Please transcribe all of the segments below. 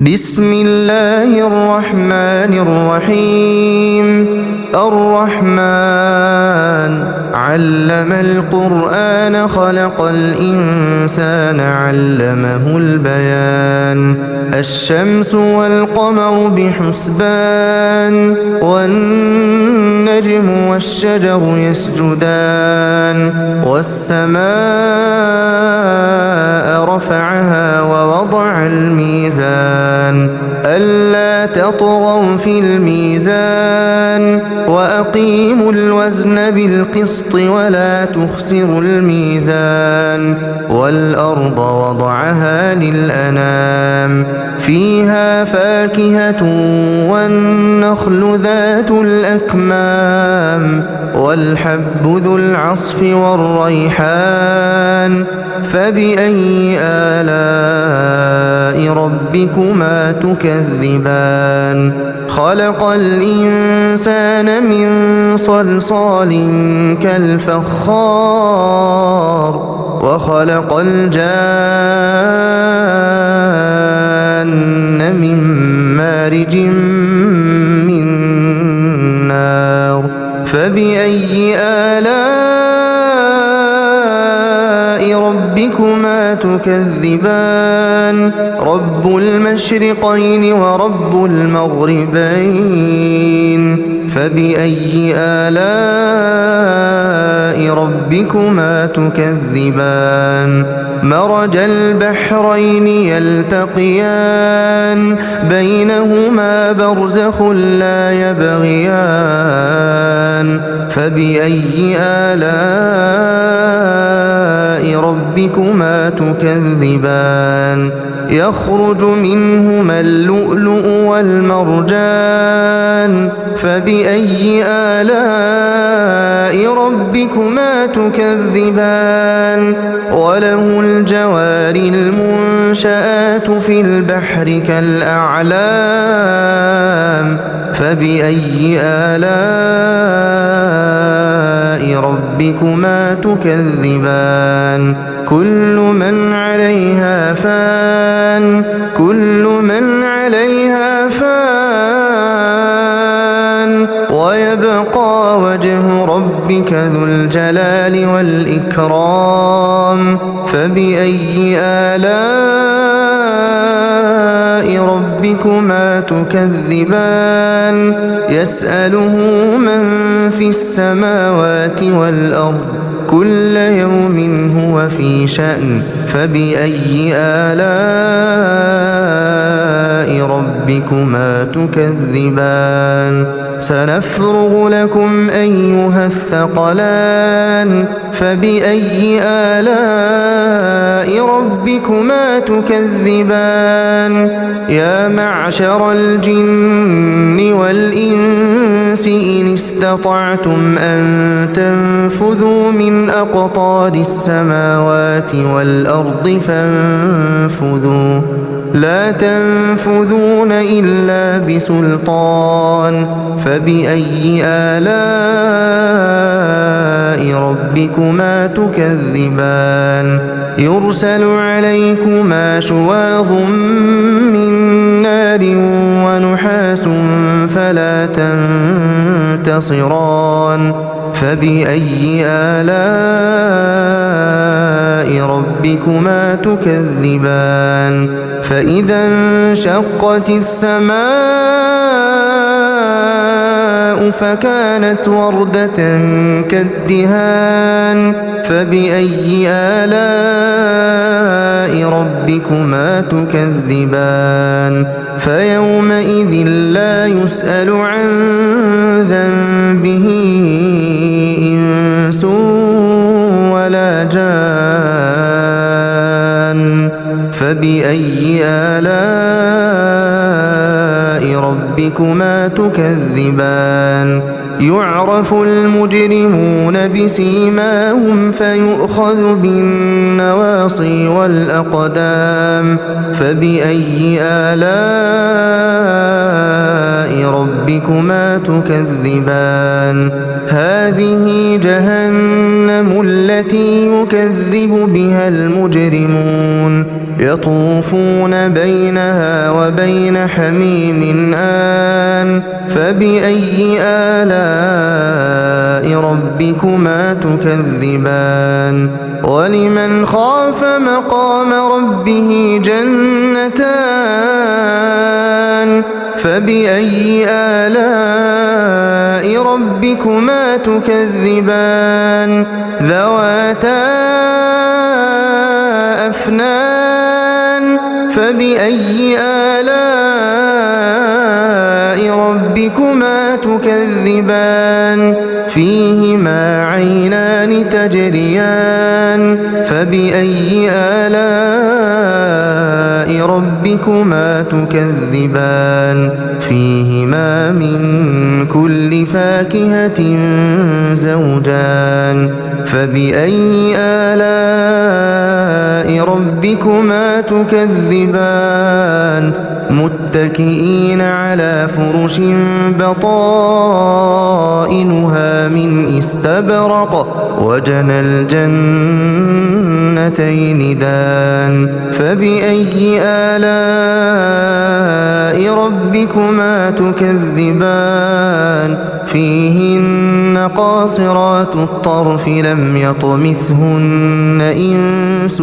بسم الله الرحمن الرحيم. الرحمن علم القرآن خلق الإنسان علمه البيان. الشمس والقمر بحسبان والنجم والشجر يسجدان والسماء رفعها ووضع الميزان ألا تطغوا في الميزان وأقيموا الوزن بالقسط ولا تخسروا الميزان والأرض وضعها للأنام فيها فاكهة والنخل ذات الأكمام والحب ذو العصف والريحان فبأي آلاء ربكما تكذبان. خلق الإنسان من صلصال كالفخار وخلق الجان من مارج من نار فبأي آلاء ربكما تكذبان. رب المشرقين ورب المغربين فبأي آلاء ربكما تكذبان. مرج البحرين يلتقيان بينهما برزخ لا يبغيان فبأي آلاء ربكما تكذبان. يخرج منهما اللؤلؤ والمرجان فبأي آلاء ربكما تكذبان. وله الجوار المنشآت في البحر كالأعلام فبأي آلاء ربكما تكذبان. كل من عليها فان ويبقى وجه ربك ذو الجلال والإكرام فبأي آلاء ربكما تكذبان. يسأله من في السماوات والأرض كل يوم هو في شأن فبأي آلاء ربكما تكذبان. سنفرغ لكم أيها الثقلان فبأي آلاء ربكما تكذبان. يا معشر الجن والإنس إن استطعتم أن تنفذوا من أقطار السماوات والأرض فانفذوا لا تنفذون إلا بسلطان فبأي آلاء ربكما تكذبان. يرسل عليكما شواظ من نار ونحاس فلا تنتصران فبأي آلاء ربكما تكذبان. فإذا انشقت السماء فكانت وردة كالدهان فبأي آلاء ربكما تكذبان. فيومئذ لا يسأل عن ذنبه إنس ولا جان فبأي آلاء ربكما تكذبان. يعرف المجرمون بسيماهم فيؤخذ بالنواصي والأقدام فبأي آلاء ربكما تكذبان. هذه جهنم التي يكذب بها المجرمون يطوفون بينها وبين حميم آن فبأي آلاء ربكما تكذبان ولمن خاف مقام ربه جنتان فبأي آلاء ربكما تكذبان ذواتا أفنان فبأي آلاء ربكما تكذبان فيهما عينان تجريان فبأي آلاء ربكما تكذبان فيهما من كل فاكهة زوجان فبأي آلاء ربكما تكذبان متكئين على فرش بطائنها من استبرق وجنى الجنتين دان فبأي آلاء ربكما تكذبان فيهن قاصرات الطرف لم يطمثهن إنس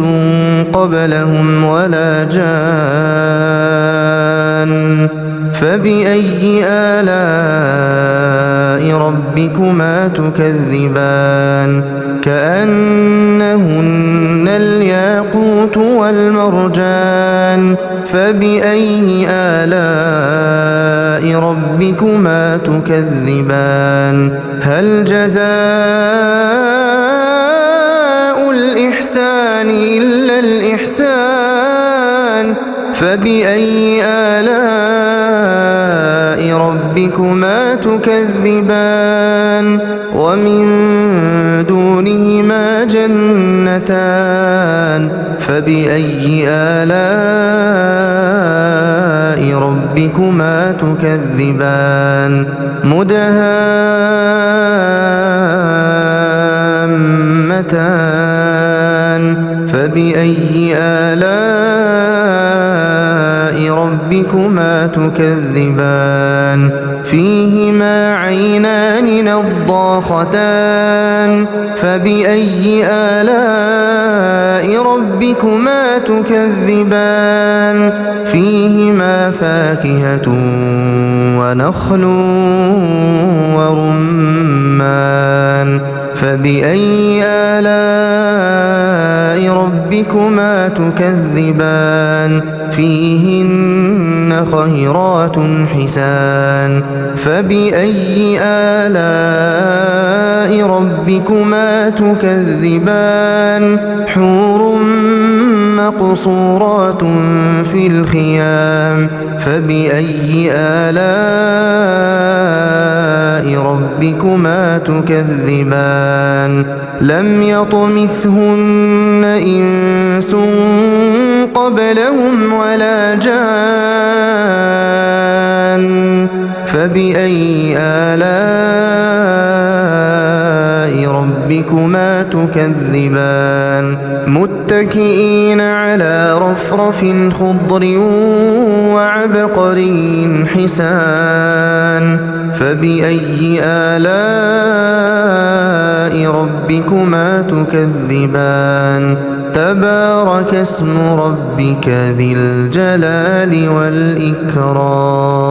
قبلهم ولا جان فبأي آلاء ربكما تكذبان كأنهن الياقوت والمرجان فبأي آلاء ربكما تكذبان هل جزاء الإحسان إلا الإحسان فبأي آلاء ربكما تكذبان ومن دونهما جنتان فبأي آلاء ربكما تكذبان مدهامتان فبأي آلاء ربكما تكذبان فيهما عينان نضاختان فبأي آلاء ربكما تكذبان فيهما فاكهة ونخل ورمان فبأي آلاء ربكما تكذبان فيهن خيرات حسان فبأي آلاء ربكما تكذبان حور مقصورات في الخيام فبأي آلاء ربكما تكذبان لم يطمثهن إنس قبلهم ولا جان فبأي آلاء ربكما تكذبان متكئين على رفرف خضر وعبقري حسان فبأي آلاء ربكما تكذبان تبارك اسم ربك ذي الجلال والإكرام